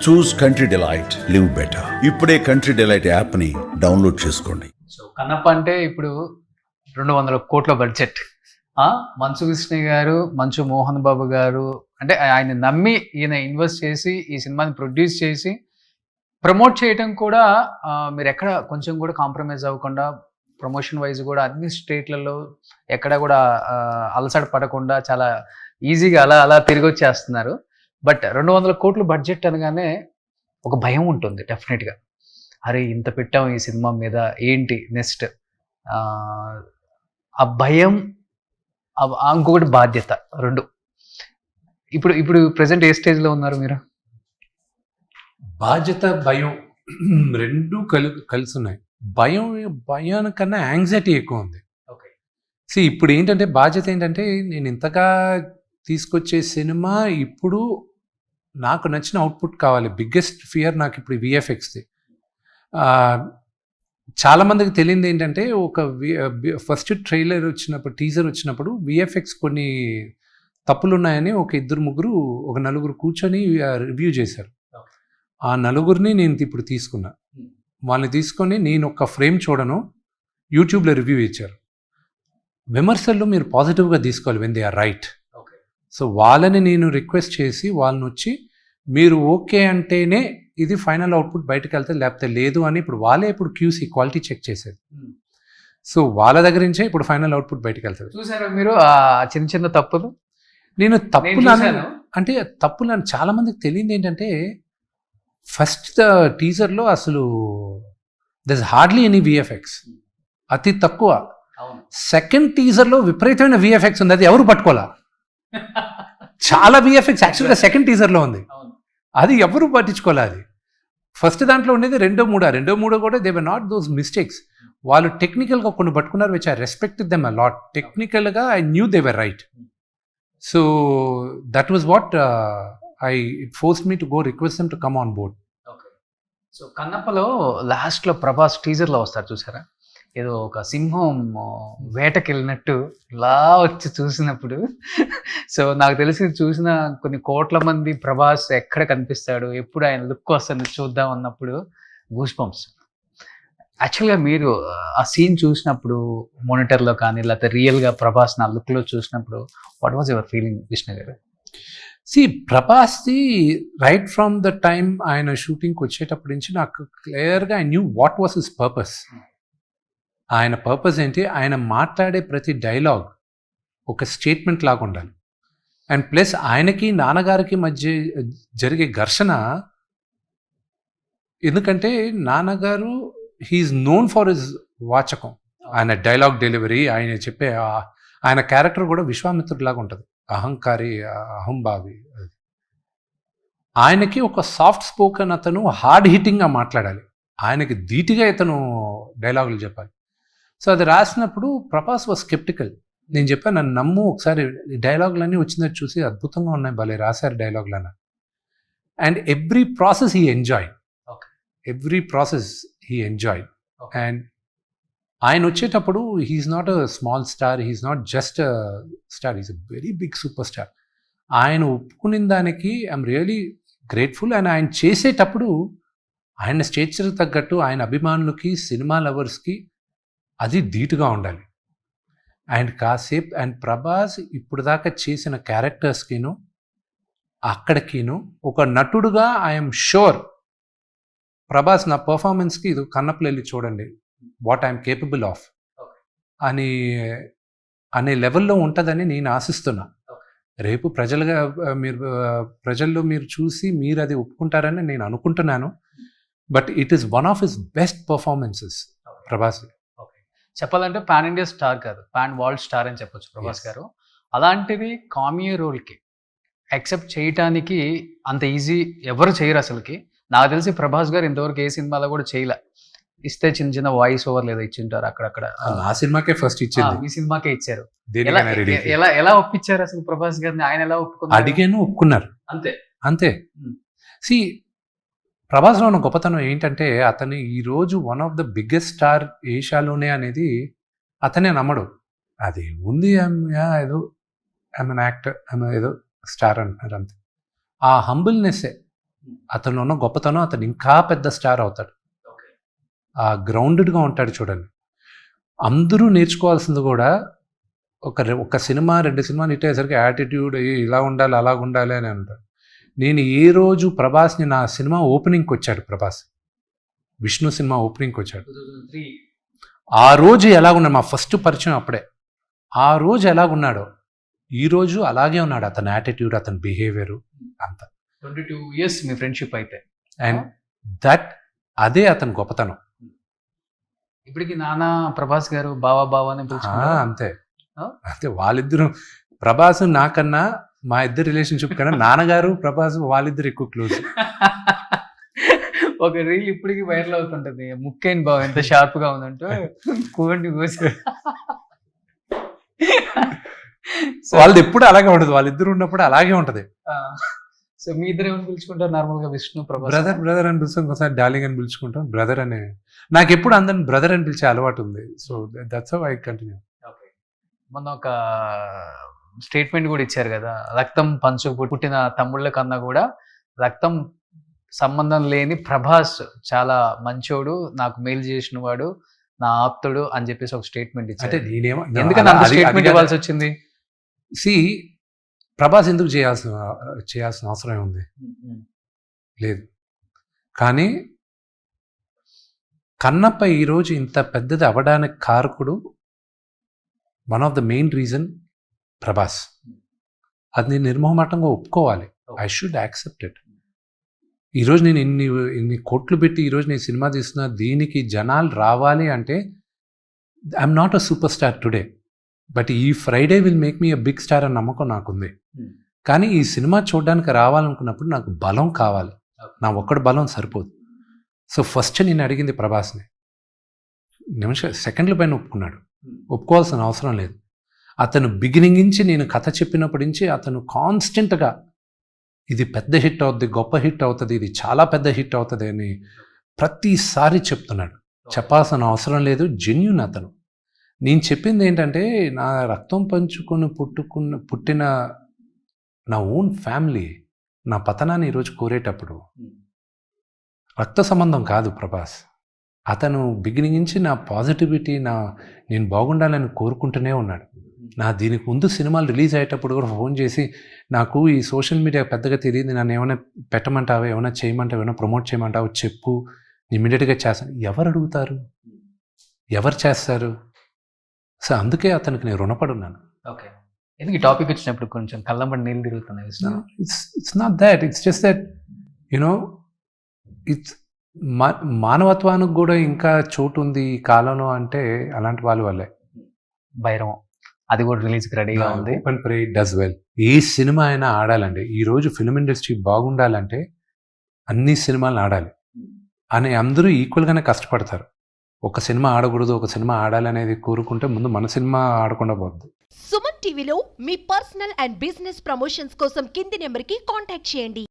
చూస్ country delight, live better. ఇప్పుడే country delight app ని download చేసుకోండి. సో కన్నప్ప అంటే ఇప్పుడు 200 కోట్ల బడ్జెట్. మంచు విష్ణు గారు, మంచు మోహన్ బాబు గారు అంటే ఆయన నమ్మి ఈయన ఇన్వెస్ట్ చేసి ఈ సినిమాని ప్రొడ్యూస్ చేసి ప్రమోట్ చేయడం కూడా మీరు ఎక్కడ కొంచెం కూడా కాంప్రమైజ్ అవ్వకుండా ప్రమోషన్ వైజ్ కూడా అన్ని స్టేట్లలో ఎక్కడ కూడా అలసట పడకుండా చాలా ఈజీగా అలా అలా తిరిగి వచ్చేస్తున్నారు. బట్ 200 కోట్ల బడ్జెట్ అనగానే ఒక భయం ఉంటుంది డెఫినెట్గా. అరే ఇంత పెట్టాం ఈ సినిమా మీద, ఏంటి నెక్స్ట్ ఆ భయం, ఇంకొకటి బాధ్యత, రెండు. ఇప్పుడు ఇప్పుడు ప్రజెంట్ ఏ స్టేజ్లో ఉన్నారు మీరు? బాధ్యత, భయం రెండు కలిసి ఉన్నాయి. భయానికన్నా యాంగ్జైటీ ఎక్కువ ఉంది. ఓకే. ఇప్పుడు ఏంటంటే బాధ్యత ఏంటంటే నేను ఇంతగా తీసుకొచ్చే సినిమా ఇప్పుడు నాకు నచ్చిన అవుట్పుట్ కావాలి. బిగ్గెస్ట్ ఫియర్ నాకు ఇప్పుడు విఎఫ్ఎక్స్ది. చాలామందికి తెలియదు ఏంటంటే ఫస్ట్ ట్రైలర్ వచ్చినప్పుడు, టీజర్ వచ్చినప్పుడు విఎఫ్ఎక్స్ కొన్ని తప్పులు ఉన్నాయని ఒక నలుగురు కూర్చొని రివ్యూ చేశారు. ఆ నలుగురిని నేను ఇప్పుడు తీసుకున్నా. వాళ్ళని తీసుకొని నేను ఒక ఫ్రేమ్ చూడను, యూట్యూబ్లో రివ్యూ ఇచ్చారు. విమర్శల్లో మీరు పాజిటివ్గా తీసుకోవాలి when they are right. So వాళ్ళని నేను రిక్వెస్ట్ చేసి వాళ్ళని వచ్చి మీరు ఓకే అంటేనే ఇది ఫైనల్ అవుట్పుట్ బయటకు వెళ్తుంది, లేకపోతే లేదు అని ఇప్పుడు వాళ్ళే ఇప్పుడు క్యూసీ క్వాలిటీ చెక్ చేసేది. సో వాళ్ళ దగ్గర నుంచే ఇప్పుడు ఫైనల్ అవుట్పుట్ బయటకు వెళ్తుంది. చూసారా మీరు చిన్న చిన్న తప్పులు? నేను తప్పులు అంటే తప్పులు అని చాలా మందికి తెలియదు ఏంటంటే ఫస్ట్ టీజర్లో అసలు there is hardly any VFX, అతి తక్కువ. సెకండ్ టీజర్లో విపరీతమైన విఎఫ్ఎక్స్ ఉంది, అది ఎవరు పట్టుకోవాలా. చాలా విఎఫ్ఎక్స్ యాక్చువల్గా సెకండ్ టీజర్లో ఉంది, అది ఎవరు పట్టించుకోవాలి. అది ఫస్ట్ దాంట్లో ఉండేది రెండో మూడో కూడా they were not those mistakes. వాళ్ళు టెక్నికల్గా కొన్ని పట్టుకున్నారు, which I respect them a lot. టెక్నికల్గా I knew they were right. So that was what it forced me to go request them to come on board. Okay. So కన్నప్పలో లాస్ట్లో ప్రభాస్ టీజర్లో వస్తారు చూసారా, ఏదో ఒక సింహం వేటకి వెళ్ళినట్టు ఇలా వచ్చి చూసినప్పుడు సో నాకు తెలిసి చూసిన కొన్ని కోట్ల మంది ప్రభాస్ ఎక్కడ కనిపిస్తాడు, ఎప్పుడు ఆయన లుక్ వస్తుంది చూద్దాం అన్నప్పుడు గూస్ బంప్స్. యాక్చువల్గా మీరు ఆ సీన్ చూసినప్పుడు మానిటర్లో కానీ లేకపోతే రియల్గా ప్రభాస్ నా లుక్లో చూసినప్పుడు what was your feeling Vishnu గారు? ప్రభాస్ది రైట్ ఫ్రమ్ ద టైమ్ ఆయన షూటింగ్కి వచ్చేటప్పటి నుంచి నాకు క్లియర్గా I knew what was his purpose. ఆయన పర్పస్ ఏంటి, ఆయన మాట్లాడే ప్రతి డైలాగ్ ఒక స్టేట్మెంట్ లాగా ఉండాలి. అండ్ ప్లస్ ఆయనకి నాన్నగారికి మధ్య జరిగే ఘర్షణ, ఎందుకంటే నాన్నగారు హీఈస్ నోన్ ఫర్ హిజ్ వాచకం, ఆయన డైలాగ్ డెలివరీ, ఆయన చెప్పే ఆయన క్యారెక్టర్ కూడా విశ్వామిత్రుడిలాగా ఉంటుంది, అహంకారి, అహంభావి. ఆయనకి ఒక సాఫ్ట్ స్పోకెన్ అతను హార్డ్ హిట్టింగ్గా మాట్లాడాలి, ఆయనకి ధీటుగా ఇతను డైలాగులు చెప్పాలి. సో అది రాసినప్పుడు ప్రభాస్ వాజ్ స్కెప్టికల్. నేను చెప్పాను, నన్ను నమ్ము, ఒకసారి డైలాగులన్నీ వచ్చిందని చూసి అద్భుతంగా ఉన్నాయి, భలే రాశారు డైలాగులన్న. And every process he enjoyed. And ఆయన వచ్చేటప్పుడు he's not a small star, he's not just a star, he's a very big superstar. ఆయన ఒప్పుకున్న దానికి ఐఎమ్ రియలీ గ్రేట్ఫుల్. అండ్ ఆయన చేసేటప్పుడు ఆయన స్టేచర్ తగ్గట్టు ఆయన అభిమానులకి, సినిమా లవర్స్కి అది ధీటుగా ఉండాలి. అండ్ కాసేపు అండ్ ప్రభాస్ ఇప్పుడు దాకా చేసిన క్యారెక్టర్స్కిను అక్కడికిను ఒక నటుడుగా ఐఎమ్ షూర్ ప్రభాస్ నా పర్ఫార్మెన్స్కి ఇది కన్నప్పలు వెళ్ళి చూడండి వాట్ ఐఎమ్ కేపబుల్ ఆఫ్ అనే లెవెల్లో ఉంటుందని నేను ఆశిస్తున్నా. రేపు ప్రజల్లో మీరు చూసి మీరు అది ఒప్పుకుంటారని నేను అనుకుంటున్నాను. But it is one of his best performances Prabhas. చెప్పాలంటే పాన్ ఇండియా స్టార్ కాదు, పాన్ వరల్డ్ స్టార్ అని చెప్పొచ్చు ప్రభాస్ గారు. అలాంటిది కామియో రోల్కి యాక్సెప్ట్ చేయటానికి అంత ఈజీ ఎవరు చేయరు అసలుకి. నాకు తెలిసి ప్రభాస్ గారు ఇంతవరకు ఏ సినిమాలో కూడా చేయలే. ఇస్తే చిన్న చిన్న వాయిస్ ఓవర్ లేదా ఇచ్చింటారు అక్కడక్కడ. ఆ సినిమాకే ఫస్ట్ ఇచ్చారు, ఈ సినిమాకే ఇచ్చారు. ఎలా ఒప్పించారు అసలు ప్రభాస్ గారిని? ఆయన ఎలా ఒప్పుకున్నారు? అడిగాను, ఒప్పుకున్నారు, అంతే. ప్రభాస్లో ఉన్న గొప్పతనం ఏంటంటే అతను ఈరోజు one of the biggest star ఏషియాలోనే అనేది అతనే నమ్మడు. అది ఉంది ఏదో ఐఎమ్ యాక్టర్, ఏదో స్టార్ అంటున్నారు, అంతే. ఆ హంబుల్నెస్సే అతనిలో ఉన్న గొప్పతనం అతను ఇంకా పెద్ద స్టార్ అవుతాడు. ఆ గ్రౌండెడ్గా ఉంటాడు చూడండి. అందరూ నేర్చుకోవాల్సింది కూడా ఒక సినిమా 2 సినిమాలు హిట్ అయ్యేసరికి యాటిట్యూడ్ ఇలా ఉండాలి అలా ఉండాలి అని అంటారు. నేను ఏ రోజు ప్రభాస్ని నా సినిమా ఓపెనింగ్కి వచ్చాడు, ప్రభాస్ విష్ణు సినిమా ఓపెనింగ్కి వచ్చాడు. 2003 ఆ రోజు ఎలాగున్నాడు, మా ఫస్ట్ పరిచయం అప్పుడే. ఆ రోజు ఎలాగున్నాడో ఈ రోజు అలాగే ఉన్నాడు. అతని యాటిట్యూడ్, అతని బిహేవియర్ అంతా. 22 years మీ ఫ్రెండ్షిప్ అయితే. అండ్ అదే అతని గొప్పతనం. ఇప్పటికి నానా ప్రభాస్ గారు బావా అని పిలుచుకుంటారా? అంతే అంతే. వాళ్ళిద్దరు ప్రభాస్ నాకన్నా మా ఇద్దరు రిలేషన్షిప్ కన్నా నాన్నగారు ప్రభాస్ వాళ్ళిద్దరు ఎక్కువ క్లోజ్. ఒక రీల్ ఇప్పటికి వైరల్ అవుతుంటది, ముక్కైన బావ ఎంత షార్ప్ గా ఉందంటే కోడి కోసి. వాళ్ళది ఎప్పుడు అలాగే ఉండదు, వాళ్ళిద్దరు ఉన్నప్పుడు అలాగే ఉంటది. సో మీ ఇద్దరు ఏమని పిలుచుకుంటారు నార్మల్ గా? విష్ణు ప్రభాస్ బ్రదర్ అని పిలుస్తాం, ఒకసారి డార్లింగ్ అని పిలుచుకుంటాం. బ్రదర్ అనే నాకు ఎప్పుడు అందరిని బ్రదర్ అని పిలిచే అలవాటు ఉంది. So that's how I continue. మొన్న ఒక స్టేట్మెంట్ కూడా ఇచ్చారు కదా, రక్తం పంచుకు పుట్టిన తమ్ముళ్ళ కన్నా కూడా రక్తం సంబంధం లేని ప్రభాస్ చాలా మంచోడు, నాకు మేలు చేసిన వాడు, నా ఆప్తుడు అని చెప్పేసి ఒక స్టేట్మెంట్ అంటే ఇచ్చారు. నేనేమో ఎందుకని అంత స్టేట్మెంట్ ఇవ్వాల్సి వచ్చింది? ప్రభాస్ ఎందుకు చేయాల్సిన అవసరం ఉంది? లేదు. కానీ కన్నప్ప ఈరోజు ఇంత పెద్దది అవ్వడానికి కారకుడు one of the main reason Prabhas. అది నేను నిర్మోహమాటంగా ఒప్పుకోవాలి. I should accept it. ఈరోజు నేను ఇన్ని కోట్లు పెట్టి ఈరోజు నేను సినిమా తీస్తున్నా, దీనికి జనాలు రావాలి అంటే I'm not a superstar today, but ఈ Friday will make me a big star అని నమ్మకం నాకుంది. కానీ ఈ సినిమా చూడడానికి రావాలనుకున్నప్పుడు నాకు బలం కావాలి. నా ఒక్కడి బలం సరిపోదు. సో ఫస్ట్ నేను అడిగింది ప్రభాస్ని. సెకండ్ల పైన ఒప్పుకున్నాడు. ఒప్పుకోవాల్సిన అవసరం లేదు. అతను బిగినింగ్ నుంచి నేను కథ చెప్పినప్పటి నుంచి అతను కాన్స్టెంట్గా ఇది పెద్ద హిట్ అవుతుంది, గొప్ప హిట్ అవుతుంది, ఇది చాలా పెద్ద హిట్ అవుతుంది అని ప్రతిసారి చెప్తున్నాడు. చెప్పాల్సిన అవసరం లేదు. జెన్యూన్ అతను. నేను చెప్పింది ఏంటంటే, నా రక్తం పంచుకొని పుట్టిన నా ఓన్ ఫ్యామిలీ నా పతనాన్ని ఈరోజు కోరేటప్పుడు రక్త సంబంధం కాదు ప్రభాస్. అతను బిగినింగ్ నుంచి నా పాజిటివిటీ, నేను బాగుండాలని కోరుకుంటూనే ఉన్నాడు. దీనికి ముందు సినిమాలు రిలీజ్ అయ్యేటప్పుడు కూడా ఫోన్ చేసి, నాకు ఈ సోషల్ మీడియా పెద్దగా తెలియదు, నన్ను ఏమైనా పెట్టమంటావా, ఏమైనా చేయమంటావా, ఏమైనా ప్రమోట్ చేయమంటావా చెప్పు, ఇమ్మీడియట్గా చేస్తాను. ఎవరు అడుగుతారు, ఎవరు చేస్తారు? సో అందుకే అతనికి నేను రుణపడి ఉన్నాను. ఓకే, ఎందుకు ఈ టాపిక్ వచ్చినప్పుడు కొంచెం కళ్ళంబడి నీళ్ళు తిరుగుతున్నాయి? It's not that, it's just that you know it's మానవత్వానికి కూడా ఇంకా చోటు ఉంది ఈ కాలంలో అంటే అలాంటి వాళ్ళ వల్లే. భైరవం అది కూడా రిలీజ్కి రెడీగా ఉంది. Open pray does well. A cinema అయినా ఆడాలంటే, ఈరోజు ఫిల్మ్ ఇండస్ట్రీ బాగుండాలంటే అన్ని సినిమాలను ఆడాలి అని అందరూ ఈక్వల్గానే కష్టపడతారు. ఒక సినిమా ఆడకూడదు, ఒక సినిమా ఆడాలనేది కోరుకుంటే ముందు మన సినిమా ఆడకుండా పోద్ది. సుమన్ టీవీలో మీ పర్సనల్ అండ్ బిజినెస్ ప్రమోషన్స్ కోసం కింది నెంబర్కి కాంటాక్ట్ చేయండి.